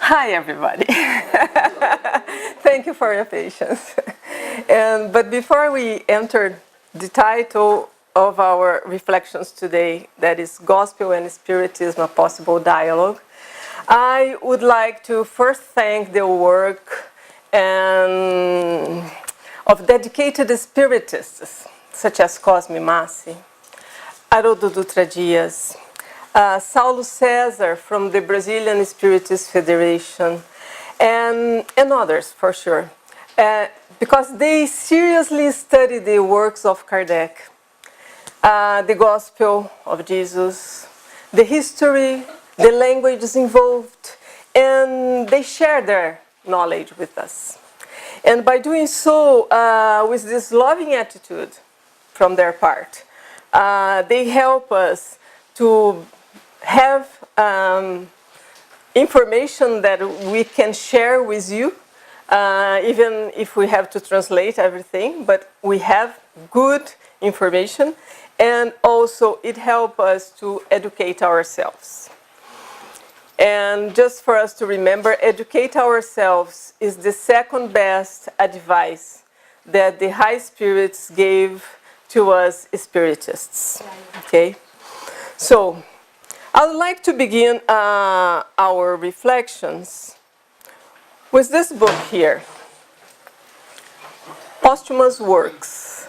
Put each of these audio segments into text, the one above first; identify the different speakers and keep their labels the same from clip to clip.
Speaker 1: Hi, everybody. Thank you for your patience. But before we enter the title of our reflections today, that is Gospel and Spiritism, a Possible Dialogue, I would like to first thank the work of dedicated Spiritists, such as Cosme Massi, Haroldo Dutra Dias, Saulo César from the Brazilian Spiritist Federation, and others for sure, because they seriously study the works of Kardec, the Gospel of Jesus, the history, the languages involved, and they share their knowledge with us. And by doing so, with this loving attitude from their part, they help us to have information that we can share with you, even if we have to translate everything, but we have good information, and also it helps us to educate ourselves. And just for us to remember, educate ourselves is the second best advice that the high spirits gave to us spiritists. Okay? So, I would like to begin our reflections with this book here, Posthumous Works.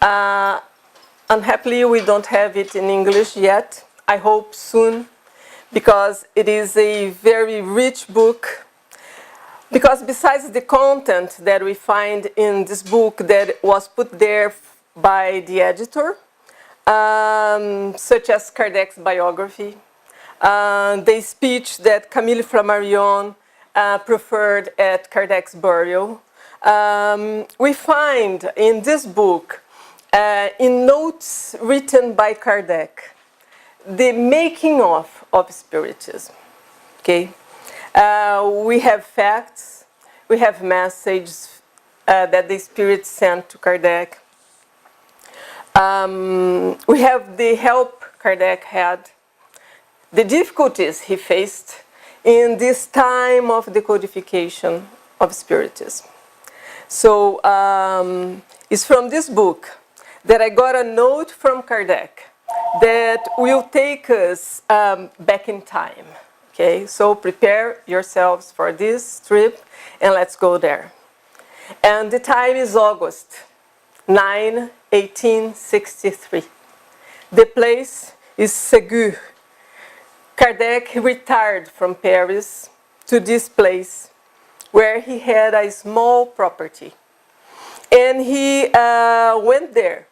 Speaker 1: Unhappily, we don't have it in English yet. I hope soon, because it is a very rich book. Because besides the content that we find in this book that was put there by the editor, such as Kardec's biography, the speech that Camille Flammarion preferred at Kardec's burial. We find in this book, in notes written by Kardec, the making of Spiritism. Okay? We have facts, we have messages that the Spirit sent to Kardec. We have the help Kardec had, the difficulties he faced in this time of decodification of Spiritism. So it's from this book that I got a note from Kardec that will take us back in time. Okay, so prepare yourselves for this trip and let's go there. And the time is August 9, 1863. The place is Ségur. Kardec retired from Paris to this place where he had a small property. And he went there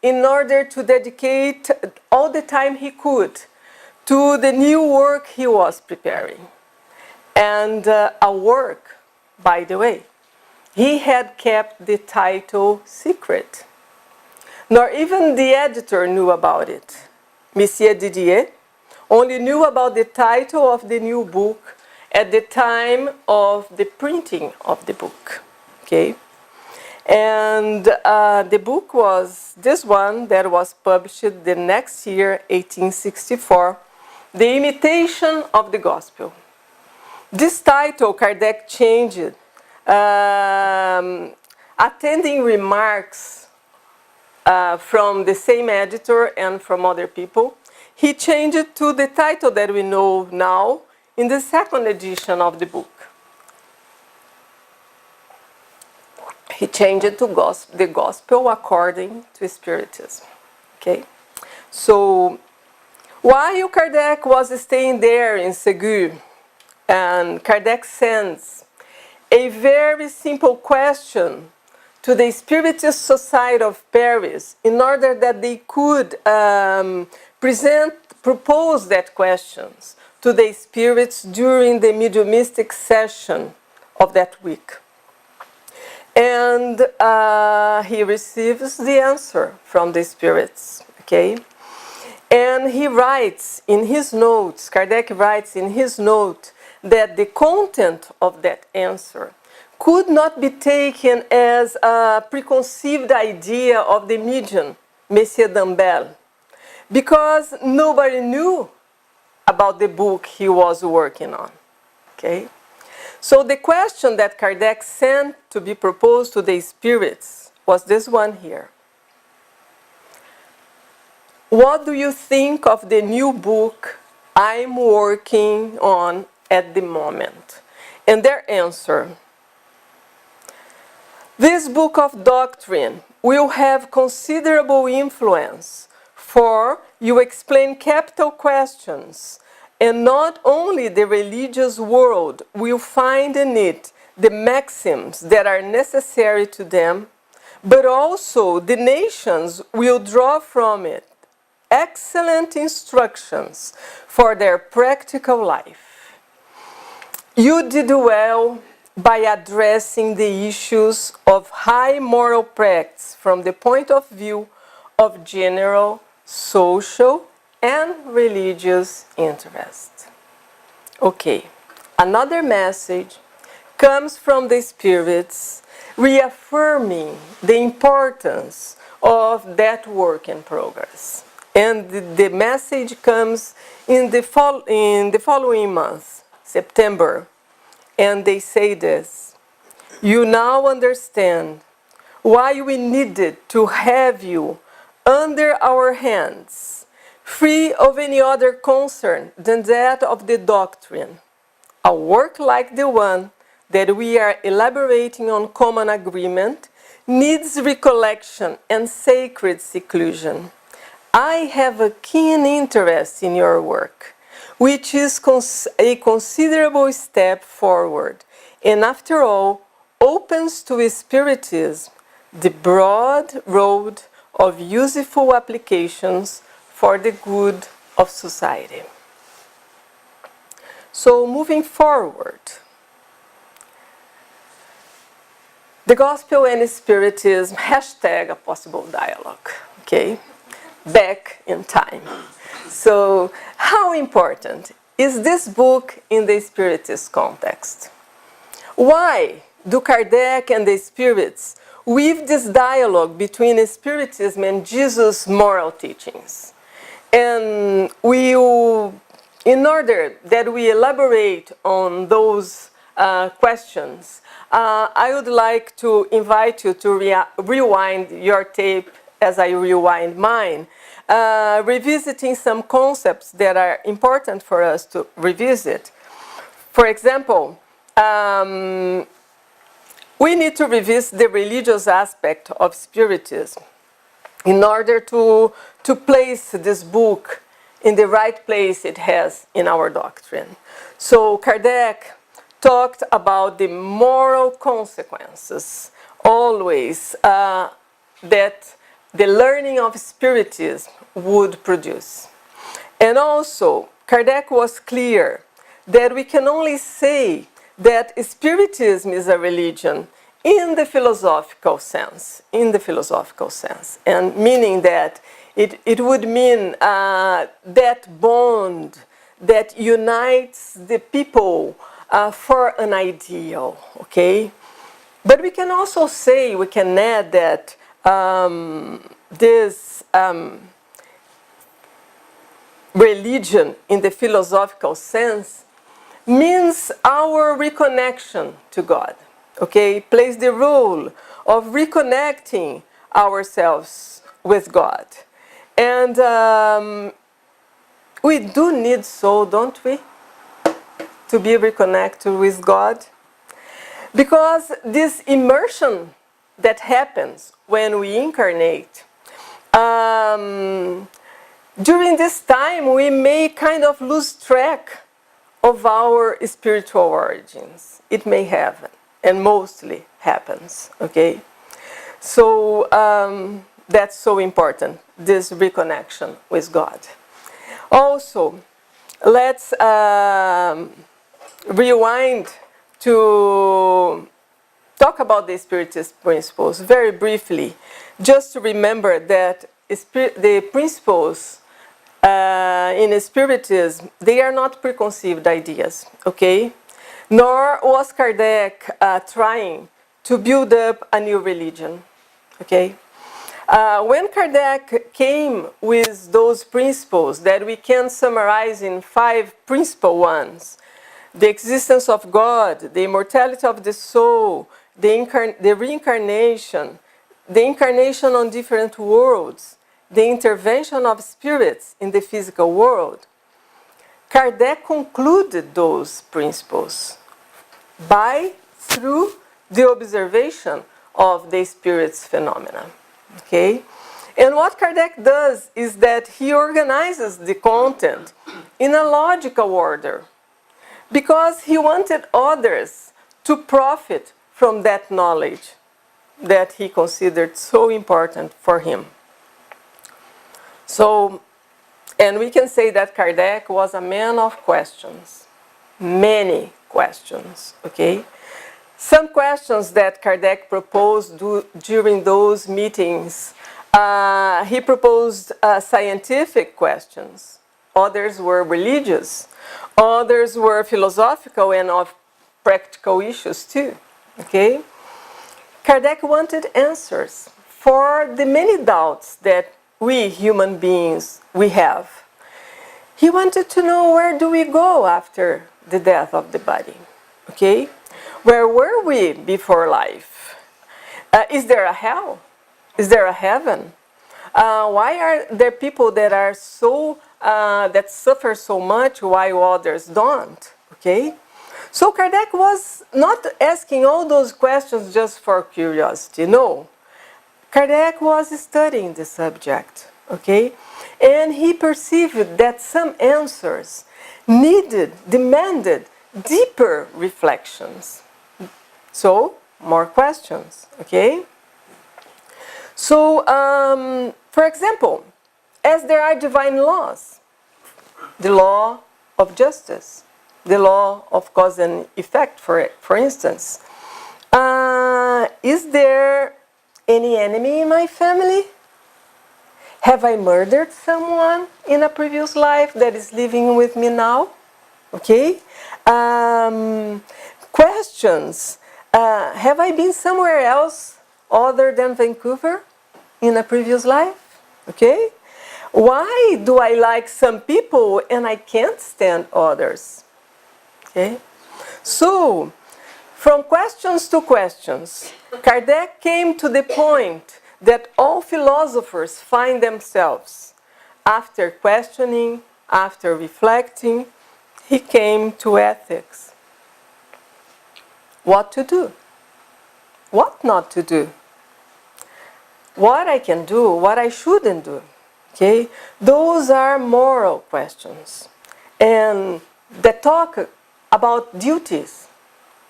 Speaker 1: in order to dedicate all the time he could to the new work he was preparing. And a work, by the way, he had kept the title secret. Nor even the editor knew about it. Monsieur Didier only knew about the title of the new book at the time of the printing of the book. Okay? And the book was this one that was published the next year, 1864, The Imitation of the Gospel. This title Kardec changed, attending remarks from the same editor and from other people. He changed it to the title that we know now in the second edition of the book. He changed it to the Gospel according to Spiritism. Okay? So, while Kardec was staying there in Ségur, and Kardec sends a very simple question to the Spiritist Society of Paris in order that they could propose that questions to the spirits during the mediumistic session of that week. And he receives the answer from the spirits, okay? And he writes in his notes, Kardec writes in his note, that the content of that answer could not be taken as a preconceived idea of the medium, Monsieur Dambel, because nobody knew about the book he was working on. Okay? So the question that Kardec sent to be proposed to the spirits was this one here. What do you think of the new book I'm working on at the moment? And their answer, this book of doctrine will have considerable influence, for you explain capital questions, and not only the religious world will find in it the maxims that are necessary to them, but also the nations will draw from it excellent instructions for their practical life. You did well by addressing the issues of high moral practice from the point of view of general, social, and religious interest. Okay, another message comes from the spirits reaffirming the importance of that work in progress. And the message comes in the following month, September, and they say this: you now understand why we needed to have you under our hands, free of any other concern than that of the doctrine. A work like the one that we are elaborating on common agreement needs recollection and sacred seclusion. I have a keen interest in your work, which is a considerable step forward, and after all, opens to Spiritism the broad road of useful applications for the good of society. So moving forward, the Gospel and Spiritism, hashtag a possible dialogue, okay? Back in time. So how important is this book in the Spiritist context? Why do Kardec and the spirits weave this dialogue between Spiritism and Jesus' moral teachings? And in order that we elaborate on those questions, I would like to invite you to rewind your tape as I rewind mine, revisiting some concepts that are important for us to revisit. For example, we need to revisit the religious aspect of Spiritism in order to place this book in the right place it has in our doctrine. So Kardec talked about the moral consequences always that the learning of Spiritism would produce. And also, Kardec was clear that we can only say that Spiritism is a religion in the philosophical sense, and meaning that it would mean that bond that unites the people for an ideal, okay? But we can also say, we can add that this religion in the philosophical sense means our reconnection to God, okay? It plays the role of reconnecting ourselves with God. And we do need so, don't we, to be reconnected with God? Because this immersion that happens when we incarnate, during this time we may kind of lose track of our spiritual origins. It may happen, and mostly happens, okay? So that's so important, this reconnection with God. Also, let's rewind to talk about the Spiritist principles very briefly, just to remember that the principles in Spiritism, they are not preconceived ideas, okay? Nor was Kardec trying to build up a new religion, okay? When Kardec came with those principles that we can summarize in 5 principal ones, the existence of God, the immortality of the soul, the reincarnation, the incarnation on different worlds, the intervention of spirits in the physical world, Kardec concluded those principles through the observation of the spirit's phenomena. Okay? And what Kardec does is that he organizes the content in a logical order, because he wanted others to profit from that knowledge that he considered so important for him. So, and we can say that Kardec was a man of questions, many questions, okay? Some questions that Kardec proposed during those meetings, he proposed scientific questions. Others were religious. Others were philosophical and of practical issues too, okay? Kardec wanted answers for the many doubts that we human beings, we have. He wanted to know, where do we go after the death of the body, okay? Where were we before life? Is there a hell? Is there a heaven? Why are there people that are so that suffer so much while others don't? Okay, so Kardec was not asking all those questions just for curiosity. No, Kardec was studying the subject. Okay, and he perceived that some answers demanded deeper reflections. So more questions. Okay. So, for example, as there are divine laws, the law of justice, the law of cause and effect, for instance, is there any enemy in my family? Have I murdered someone in a previous life that is living with me now? Okay? Questions. Have I been somewhere else other than Vancouver in a previous life? Okay? Why do I like some people and I can't stand others? Okay? So, from questions to questions, Kardec came to the point that all philosophers find themselves. After questioning, after reflecting, he came to ethics. What to do? What not to do? What I can do, what I shouldn't do. Okay? Those are moral questions. And that talk about duties,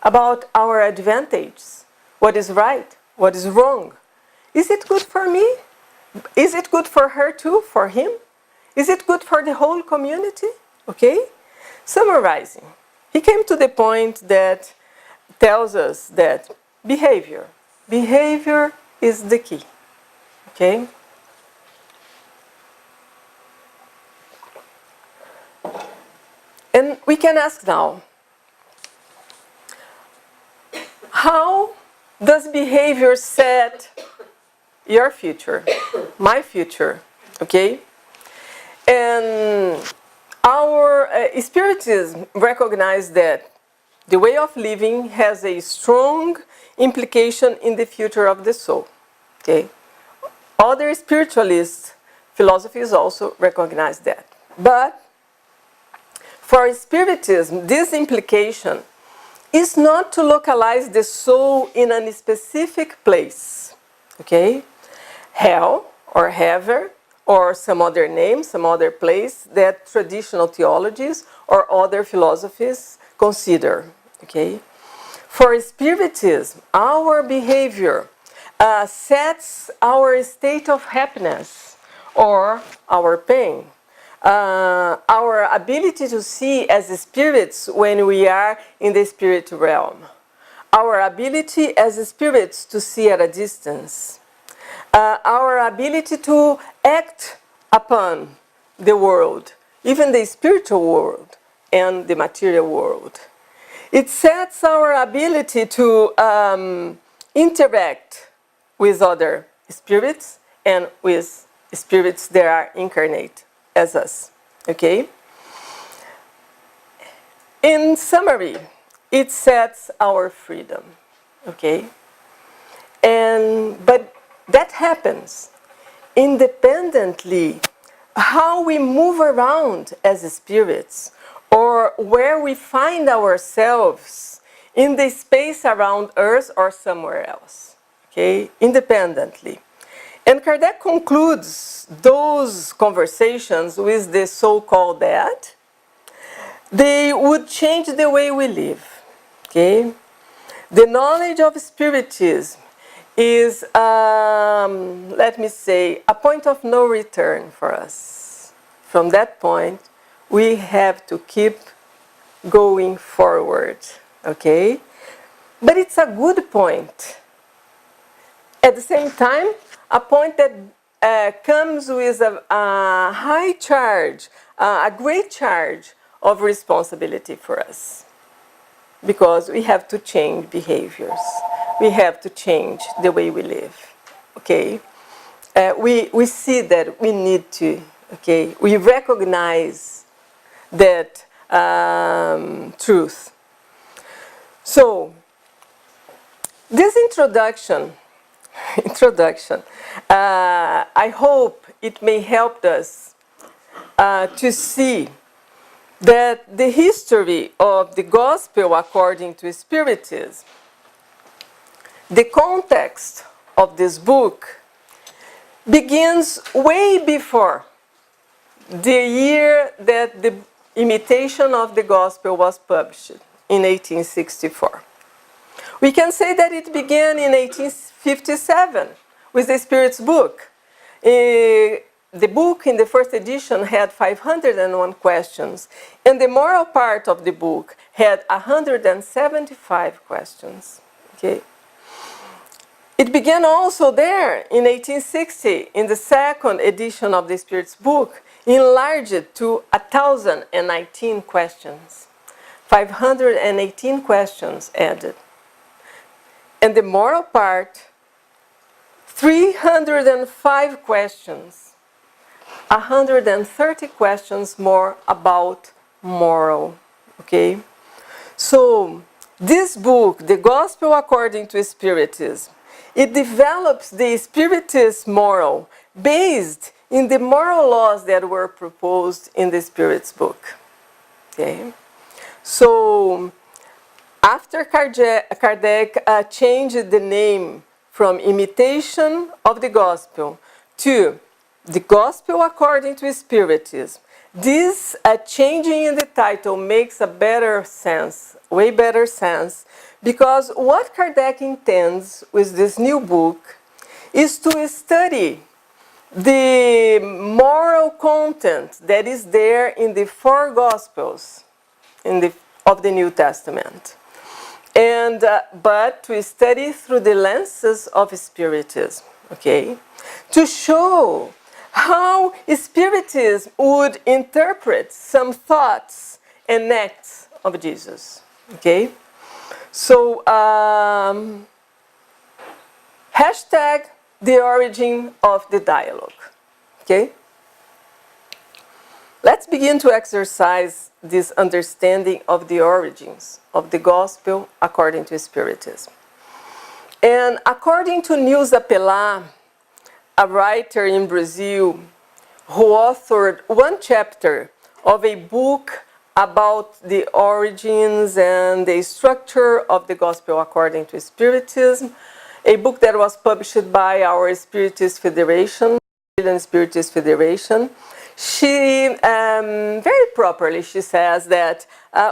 Speaker 1: about our advantages, what is right, what is wrong. Is it good for me? Is it good for her too, for him? Is it good for the whole community? Okay? Summarizing, he came to the point that tells us that behavior is the key. Okay? And we can ask now, how does behavior set your future, my future? Okay? And our Spiritism recognizes that the way of living has a strong implication in the future of the soul. Okay? Other spiritualist philosophies also recognize that. But for Spiritism, this implication is not to localize the soul in a specific place. Okay? Hell or heaven or some other name, some other place that traditional theologies or other philosophies consider. Okay? For Spiritism, our behavior sets our state of happiness or our pain. Our ability to see as spirits when we are in the spirit realm. Our ability as spirits to see at a distance. Our ability to act upon the world, even the spiritual world and the material world. It sets our ability to interact with other spirits and with spirits that are incarnate as us. Okay? In summary, it sets our freedom, okay? But that happens independently. How we move around as spirits, or where we find ourselves in the space around Earth or somewhere else, okay? Independently. And Kardec concludes those conversations with the so-called that they would change the way we live, okay? The knowledge of Spiritism is, let me say, a point of no return for us. From that point, we have to keep going forward, okay? But it's a good point. At the same time, a point that comes with a high charge, a great charge of responsibility for us. Because we have to change behaviors. We have to change the way we live, okay? We see that we need to, okay? We recognize that truth. So, this introduction, I hope it may help us to see that the history of the Gospel according to Spiritism, the context of this book, begins way before the year that the Imitation of the Gospel was published, in 1864. We can say that it began in 1857 with the Spirit's book. The book in the first edition had 501 questions, and the moral part of the book had 175 questions. Okay. It began also there in 1860, in the second edition of the Spirit's book, enlarged to 1,019 questions. 518 questions added. And the moral part, 305 questions. 130 questions more about moral, okay? So, this book, The Gospel According to Spiritism, it develops the Spiritist moral based in the moral laws that were proposed in the Spirit's book, okay? So, after Kardec changed the name from Imitation of the Gospel to The Gospel According to Spiritism, this changing in the title makes a better sense, way better sense, because what Kardec intends with this new book is to study the moral content that is there in the four Gospels of the New Testament. And, but to study through the lenses of Spiritism, okay? To show how Spiritism would interpret some thoughts and acts of Jesus, okay? So, hashtag the origin of the dialogue, okay? Let's begin to exercise this understanding of the origins of the Gospel according to Spiritism. And according to Nilza Pelá, a writer in Brazil who authored one chapter of a book about the origins and the structure of the Gospel according to Spiritism, a book that was published by our Spiritist Federation, Brazilian Spiritist Federation. She, very properly, she says that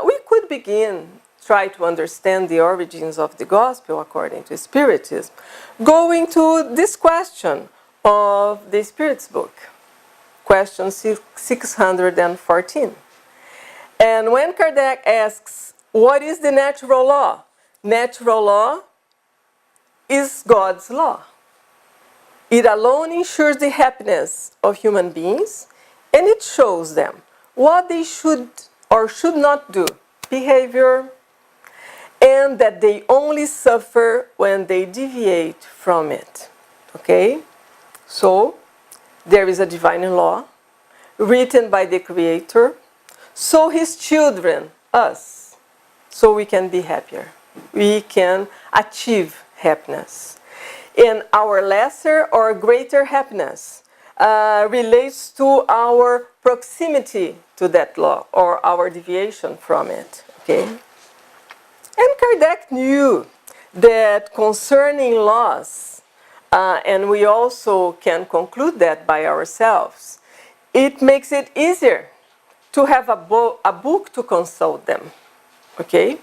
Speaker 1: we could begin try to understand the origins of the Gospel according to Spiritism, going to this question of the Spirit's book, question 614. And when Kardec asks, what is the natural law? Natural law is God's law. It alone ensures the happiness of human beings, and it shows them what they should or should not do, behavior, and that they only suffer when they deviate from it. Okay? So, there is a divine law written by the Creator, so His children, us, so we can be happier. We can achieve happiness. And our lesser or greater happiness relates to our proximity to that law or our deviation from it. Okay? And Kardec knew that concerning laws, and we also can conclude that by ourselves, it makes it easier to have a book to consult them. Okay?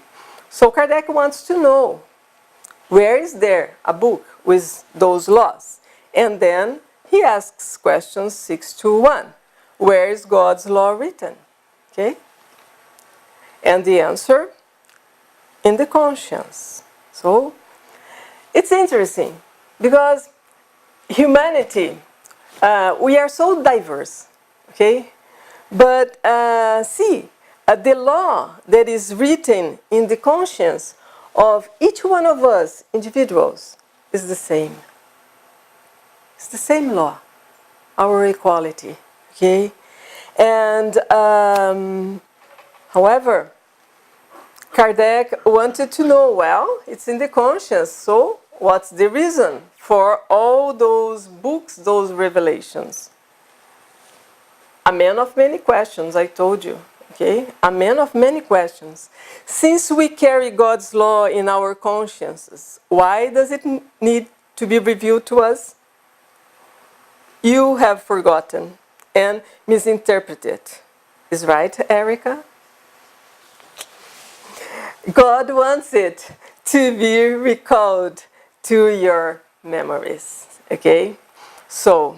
Speaker 1: So Kardec wants to know, where is there a book with those laws? And then he asks questions 6 to 1. Where is God's law written? Okay? And the answer, in the conscience. So it's interesting because humanity, we are so diverse. Okay? But the law that is written in the conscience of each one of us, individuals, is the same. It's the same law, our equality. Okay? And, however, Kardec wanted to know, well, it's in the conscience, so what's the reason for all those books, those revelations? A man of many questions, I told you. Okay? A man of many questions. Since we carry God's law in our consciences, why does it need to be revealed to us? You have forgotten and misinterpreted. Is right, Erica? God wants it to be recalled to your memories. Okay? So,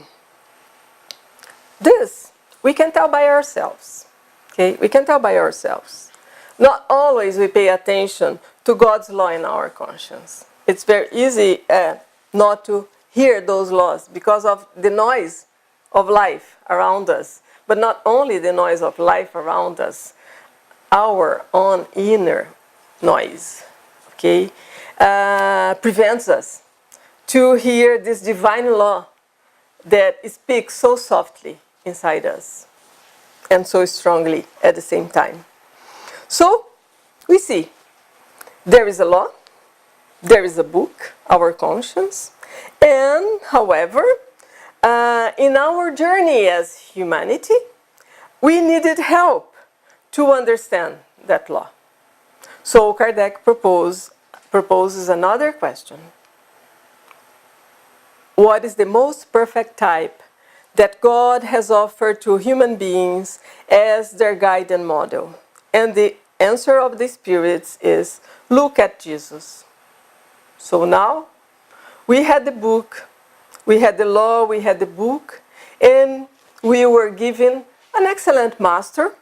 Speaker 1: this we can tell by ourselves. Okay? We can tell by ourselves. Not always we pay attention to God's law in our conscience. It's very easy not to hear those laws because of the noise of life around us. But not only the noise of life around us, our own inner noise, okay, prevents us to hear this divine law that speaks so softly inside us and so strongly at the same time. So, we see, there is a law, there is a book, our conscience, and, however, in our journey as humanity, we needed help to understand that law. So Kardec proposes another question. What is the most perfect type that God has offered to human beings as their guide and model? And the answer of the spirits is, look at Jesus. So now, we had the book, we had the law, we had the book, and we were given an excellent master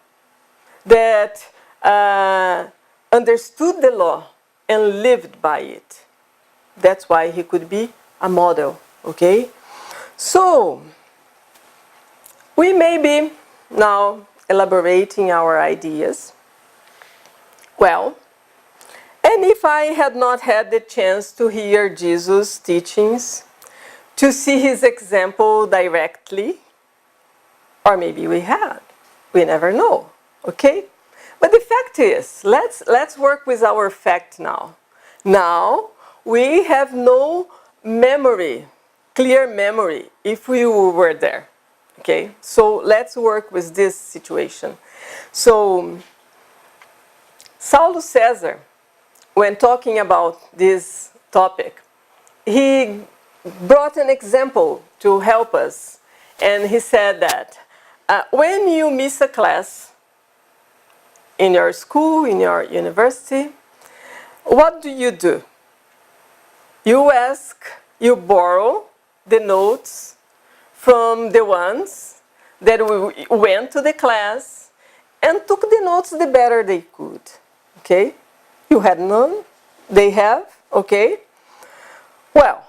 Speaker 1: that understood the law and lived by it. That's why he could be a model, okay? So, we may be now elaborating our ideas. Well, and if I had not had the chance to hear Jesus' teachings, to see his example directly, or maybe we had, we never know, okay? But the fact is, let's work with our fact now. Now, we have no memory, clear memory, if we were there, okay? So let's work with this situation. So, Saulo César, when talking about this topic, he brought an example to help us. And he said that when you miss a class in your school, in your university, what do? You borrow the notes from the ones that went to the class and took the notes the better they could. Okay? You had none, they have, okay? Well,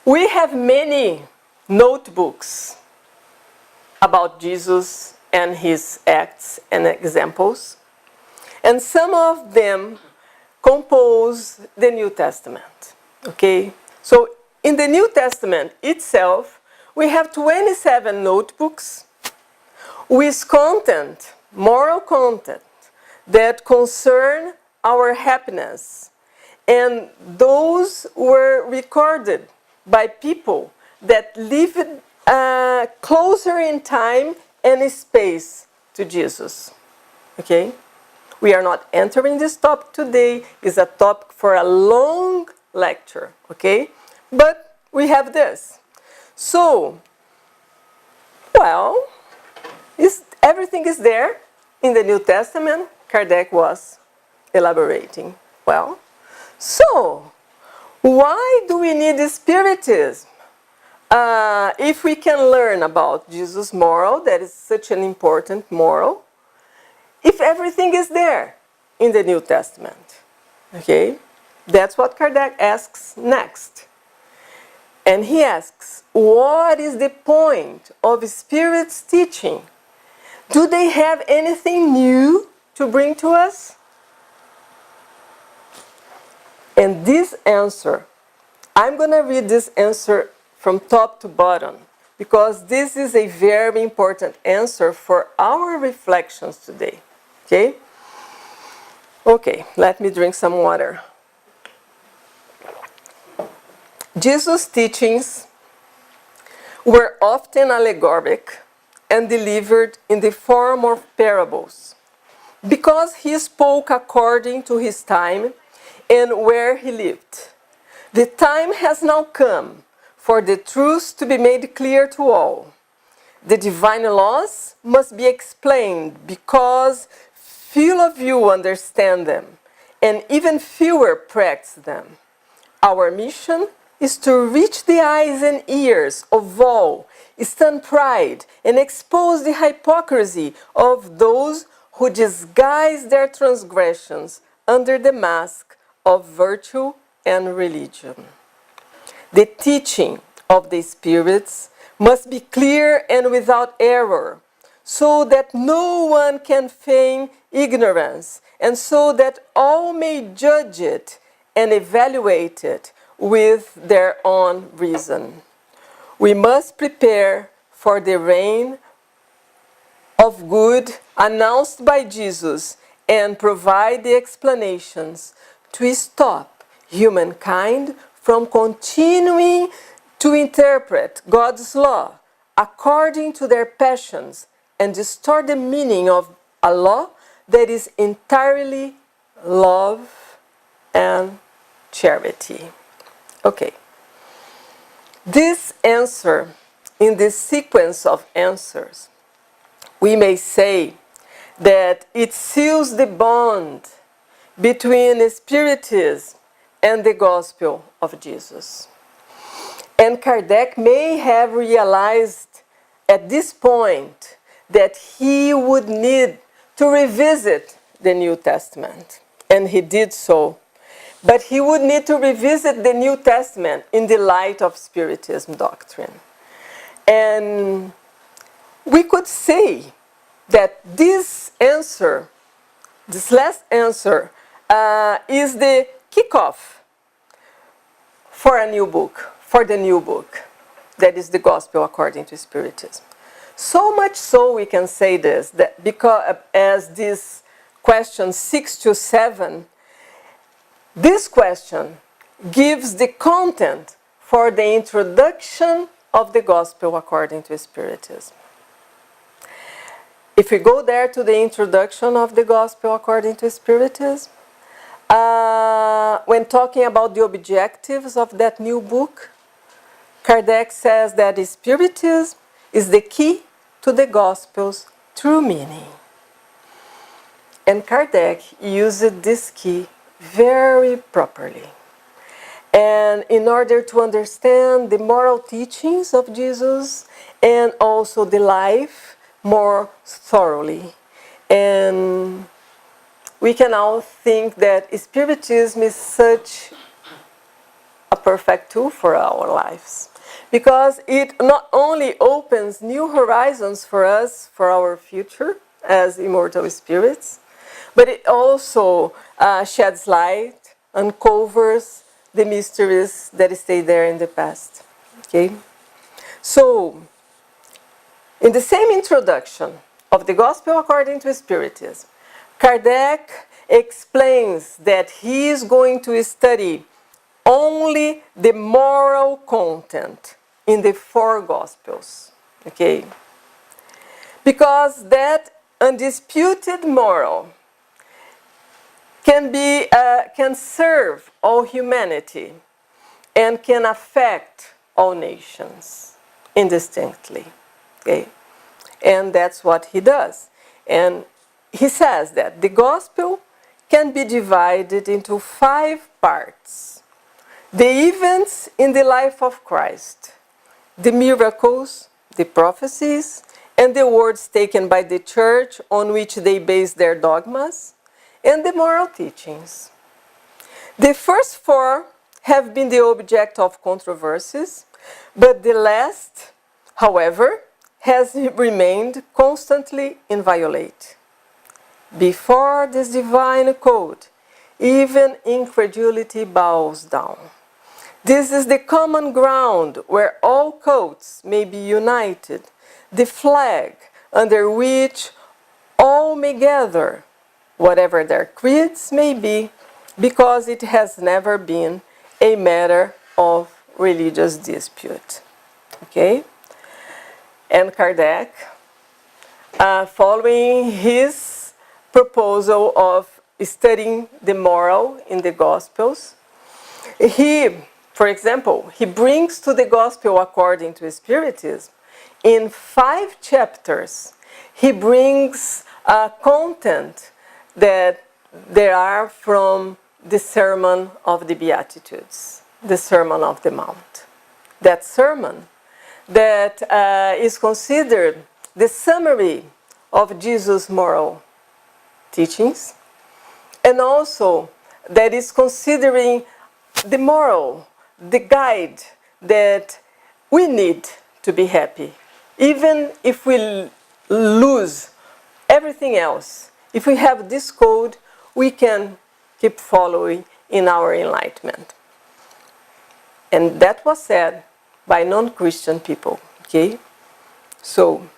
Speaker 1: we have many notebooks about Jesus and his acts and examples, and some of them compose the New Testament, okay? So in the New Testament itself, we have 27 notebooks with content, moral content, that concern our happiness. And those were recorded by people that lived closer in time and space to Jesus. Okay? We are not entering this topic today. It's a topic for a long lecture. Okay? But we have this. So, well, everything is there in the New Testament. Kardec was elaborating. Well, so why do we need Spiritism? If we can learn about Jesus' moral, that is such an important moral, if everything is there in the New Testament. Okay? That's what Kardec asks next. And he asks, what is the point of Spirit's teaching? Do they have anything new to bring to us? And this answer, I'm going to read this answer from top to bottom, because this is a very important answer for our reflections today. Okay? Okay, let me drink some water. Jesus' teachings were often allegoric and delivered in the form of parables, because he spoke according to his time and where he lived. The time has now come for the truths to be made clear to all. The divine laws must be explained because few of you understand them, and even fewer practice them. Our mission is to reach the eyes and ears of all, stun pride, and expose the hypocrisy of those who disguise their transgressions under the mask of virtue and religion. The teaching of the spirits must be clear and without error, so that no one can feign ignorance, and so that all may judge it and evaluate it with their own reason. We must prepare for the reign of good announced by Jesus and provide the explanations to stop humankind from continuing to interpret God's law according to their passions and distort the meaning of a law that is entirely love and charity. Okay. This answer, in this sequence of answers, we may say that it seals the bond between Spiritism and the gospel of Jesus. And Kardec may have realized at this point that he would need to revisit the New Testament, and he did so. But he would need to revisit the New Testament in the light of Spiritism doctrine. And we could say that this answer, this last answer, is the kickoff for a new book, for the new book, that is the Gospel according to Spiritism. So much so we can say this, that because as this question 6 to 7, this question gives the content for the introduction of the Gospel according to Spiritism. If we go there to the introduction of the Gospel according to Spiritism, when talking about the objectives of that new book, Kardec says that Spiritism is the key to the Gospel's true meaning. And Kardec used this key very properly. And in order to understand the moral teachings of Jesus and also the life more thoroughly. And we can all think that Spiritism is such a perfect tool for our lives, because it not only opens new horizons for us, for our future as immortal spirits, but it also sheds light, uncovers the mysteries that stay there in the past. Okay? So, in the same introduction of the Gospel according to Spiritism, Kardec explains that he is going to study only the moral content in the four Gospels, okay? Because that undisputed moral can serve all humanity and can affect all nations indistinctly, okay? And that's what he does. And he says that the Gospel can be divided into 5 parts. The events in the life of Christ, the miracles, the prophecies, and the words taken by the Church on which they base their dogmas, and the moral teachings. The first 4 have been the object of controversies, but the last, however, has remained constantly inviolate. Before this divine code, even incredulity bows down. This is the common ground where all cults may be united, the flag under which all may gather, whatever their creeds may be, because it has never been a matter of religious dispute. Okay? And Kardec, following his proposal of studying the moral in the Gospels, for example, he brings to the Gospel according to Spiritism, in 5 chapters, he brings content that there are from the Sermon of the Beatitudes, the Sermon of the Mount. That sermon that is considered the summary of Jesus' moral teachings, and also that is considering the moral, the guide that we need to be happy. Even if we lose everything else, if we have this code, we can keep following in our enlightenment. And that was said by non-Christian people, okay? So,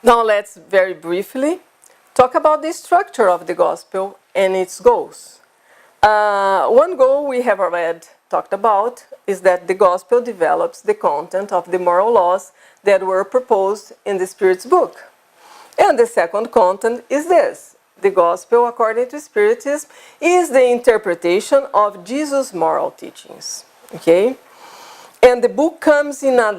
Speaker 1: now let's very briefly talk about the structure of the Gospel and its goals. One goal we have already talked about is that the Gospel develops the content of the moral laws that were proposed in the Spirit's book. And the second content is this. The Gospel, according to Spiritism, is the interpretation of Jesus' moral teachings. Okay? And the book comes in a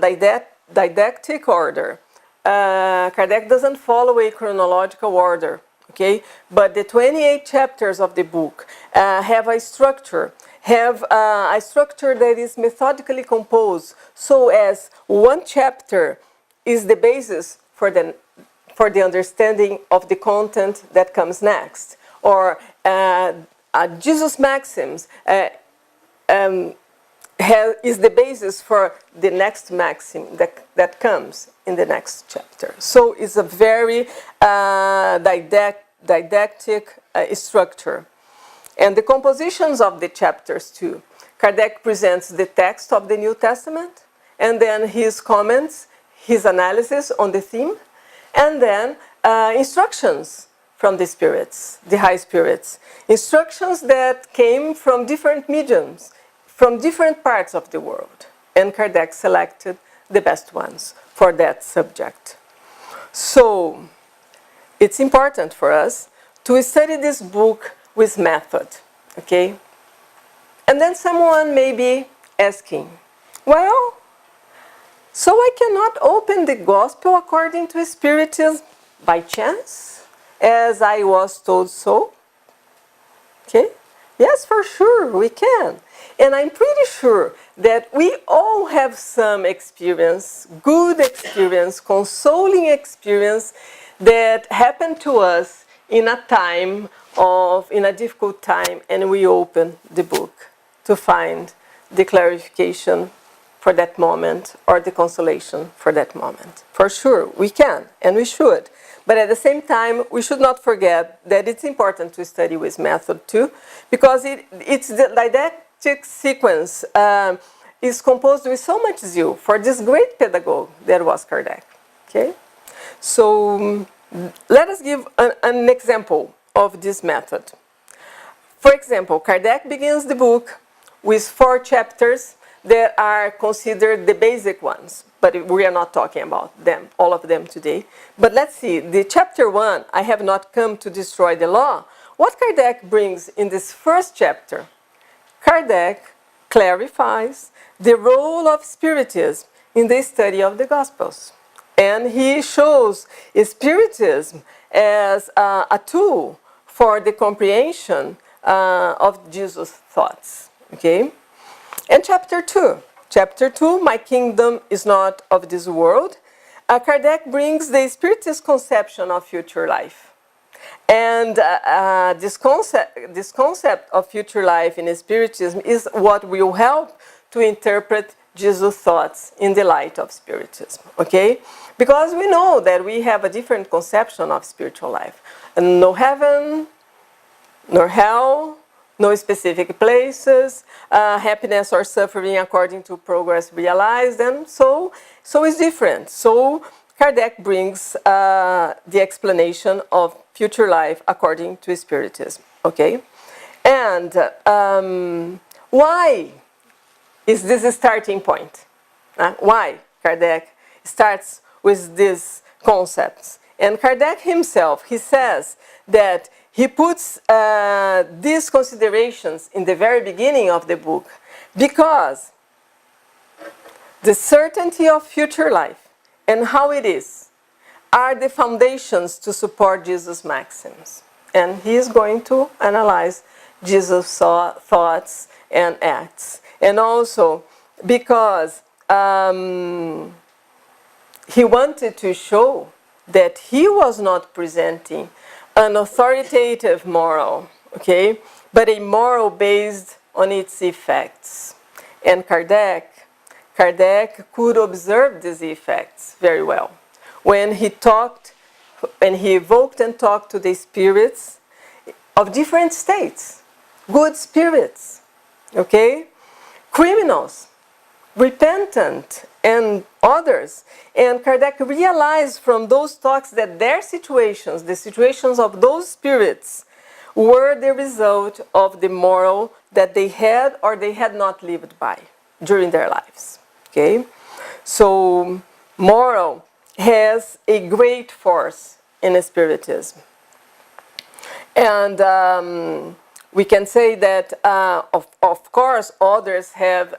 Speaker 1: didactic order. Kardec doesn't follow a chronological order. Okay? But the 28 chapters of the book have a structure that is methodically composed, so as one chapter is the basis for the understanding of the content that comes next, or Jesus' maxims is the basis for the next maxim that comes in the next chapter. So it's a very didactic structure. And the compositions of the chapters too. Kardec presents the text of the New Testament, and then his comments, his analysis on the theme, and then instructions from the spirits, the high spirits. Instructions that came from different mediums, from different parts of the world. And Kardec selected the best ones for that subject. So, it's important for us to study this book with method, okay? And then someone may be asking, well, so I cannot open the Gospel according to Spiritism by chance, as I was told so? Okay? Yes, for sure, we can. And I'm pretty sure that we all have some experience, good experience, consoling experience that happened to us in a difficult time, and we open the book to find the clarification for that moment or the consolation for that moment. For sure, we can and we should. But at the same time, we should not forget that it's important to study with method too, because it's the didactic sequence is composed with so much zeal for this great pedagogue that was Kardec. Okay? So, Let us give an example of this method. For example, Kardec begins the book with 4 chapters that are considered the basic ones, but we are not talking about them, all of them today. But let's see, the chapter 1, I have not come to destroy the law. What Kardec brings in this first chapter? Kardec clarifies the role of Spiritism in the study of the Gospels. And he shows Spiritism as a tool for the comprehension of Jesus' thoughts. Okay? And chapter 2, My Kingdom is Not of This World, Kardec brings the Spiritist conception of future life. And this concept of future life in Spiritism is what will help to interpret Jesus' thoughts in the light of Spiritism. Okay? Because we know that we have a different conception of spiritual life. And no heaven, nor hell, no specific places, happiness or suffering according to progress realized, and so it's different. So Kardec brings the explanation of future life according to Spiritism. Okay, and why is this a starting point? Why Kardec starts with these concepts? And Kardec himself, he says that he puts these considerations in the very beginning of the book because the certainty of future life and how it is are the foundations to support Jesus' maxims. And he is going to analyze Jesus' thoughts and acts. And also because he wanted to show that he was not presenting an authoritative moral, okay, but a moral based on its effects. And Kardec could observe these effects very well. When he talked, and he evoked and talked to the spirits of different states, good spirits, okay, criminals, repentant, and others. And Kardec realized from those talks that their situations, the situations of those spirits, were the result of the moral that they had or they had not lived by during their lives. Okay? So, moral has a great force in Spiritism. And we can say that, of course, others have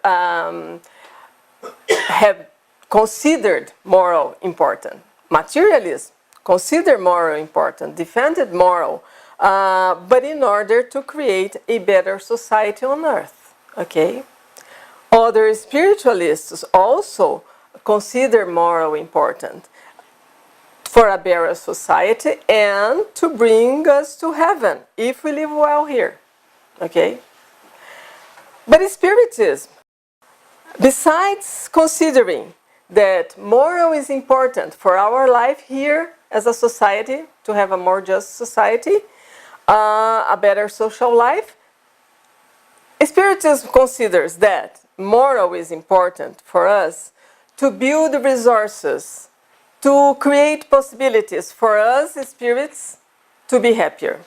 Speaker 1: considered moral important. Materialists consider moral important, defended moral, but in order to create a better society on earth. Okay? Other spiritualists also consider moral important for a better society and to bring us to heaven if we live well here. Okay? But Spiritism, besides considering that moral is important for our life here as a society, to have a more just society, a better social life, Spiritism considers that moral is important for us to build resources, to create possibilities for us spirits to be happier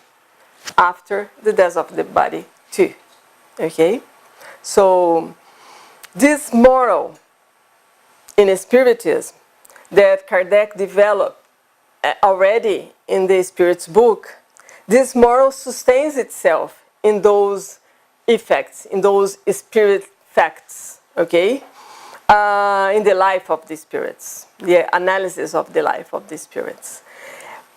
Speaker 1: after the death of the body too. Okay? So, this moral in Spiritism that Kardec developed already in the Spirit's book, this moral sustains itself in those effects, in those spirit facts, okay? In the life of the spirits, the analysis of the life of the spirits.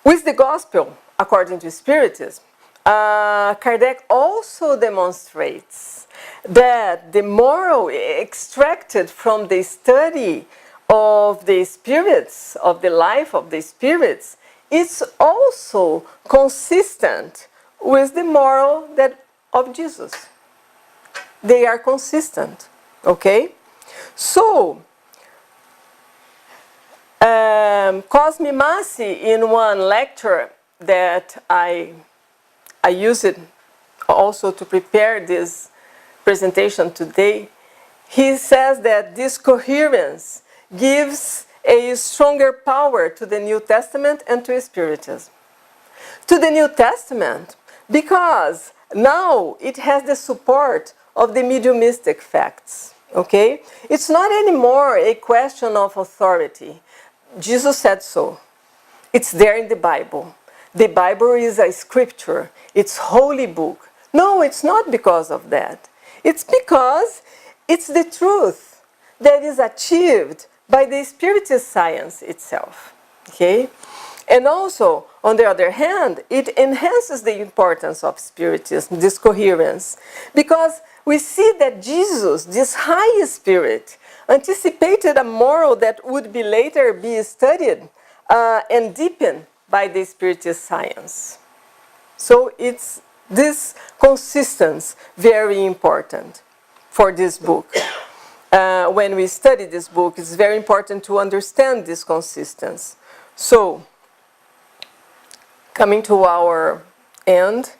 Speaker 1: With the Gospel, according to Spiritism, Kardec also demonstrates that the moral extracted from the study of the spirits, of the life of the spirits, is also consistent with the moral of Jesus. They are consistent, okay? So, Cosme Massi, in one lecture that I used it also to prepare this presentation today, he says that this coherence gives a stronger power to the New Testament and to Spiritism. To the New Testament, because now it has the support of the mediumistic facts. Okay? It's not anymore a question of authority. Jesus said so. It's there in the Bible. The Bible is a scripture. It's holy book. No, it's not because of that. It's because it's the truth that is achieved by the Spiritist science itself. Okay? And also, on the other hand, it enhances the importance of Spiritism, this coherence, because we see that Jesus, this high spirit, anticipated a moral that would be later be studied and deepened by the Spiritist science. So it's this consistency very important for this book. When we study this book, it's very important to understand this consistency. So, coming to our end,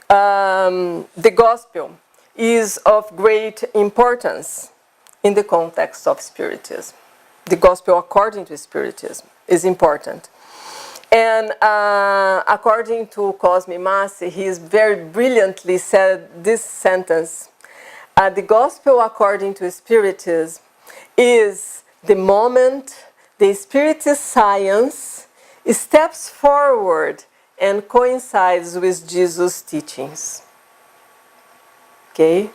Speaker 1: the gospel is of great importance in the context of Spiritism. The gospel according to Spiritism is important. And according to Cosme Massi, he very brilliantly said this sentence, the gospel according to Spiritism is the moment the Spiritist science steps forward and coincides with Jesus' teachings. Okay?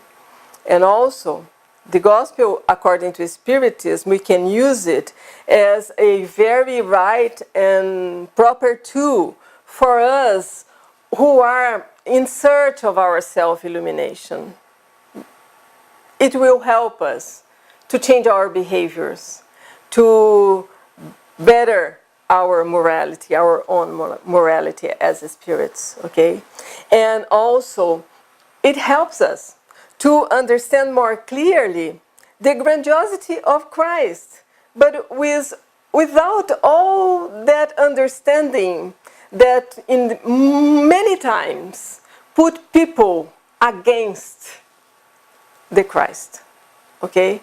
Speaker 1: And also, the gospel according to Spiritism, we can use it as a very right and proper tool for us who are in search of our self-illumination. It will help us to change our behaviors, to better our morality, our own morality as spirits, okay? And also, it helps us to understand more clearly the grandiosity of Christ, but without all that understanding that in many times put people against the Christ, okay?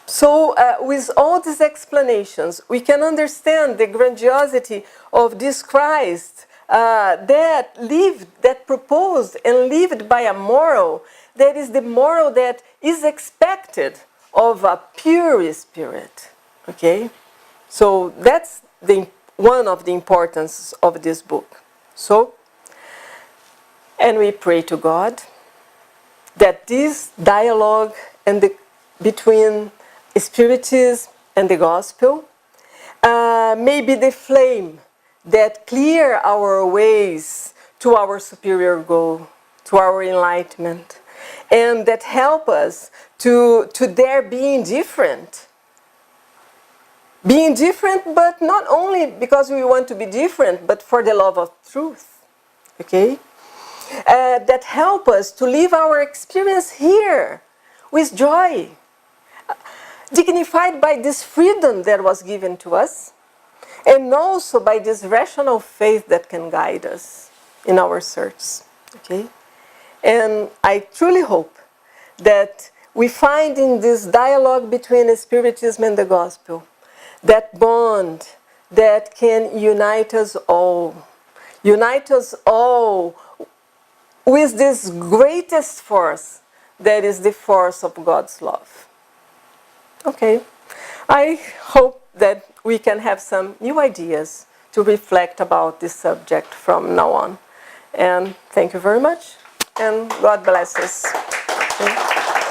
Speaker 1: So with all these explanations, we can understand the grandiosity of this Christ that proposed and lived by a moral that is the moral that is expected of a pure spirit. Okay? So that's one of the importance of this book. So, and we pray to God that this dialogue between Spiritism and the Gospel may be the flame that clear our ways to our superior goal, to our enlightenment, and that help us to dare being different. Being different, but not only because we want to be different, but for the love of truth. Okay? That help us to live our experience here with joy, dignified by this freedom that was given to us, and also by this rational faith that can guide us in our search. Okay? And I truly hope that we find in this dialogue between Spiritism and the Gospel that bond that can unite us all with this greatest force that is the force of God's love. Okay, I hope that we can have some new ideas to reflect about this subject from now on. And thank you very much, and God bless us. Okay.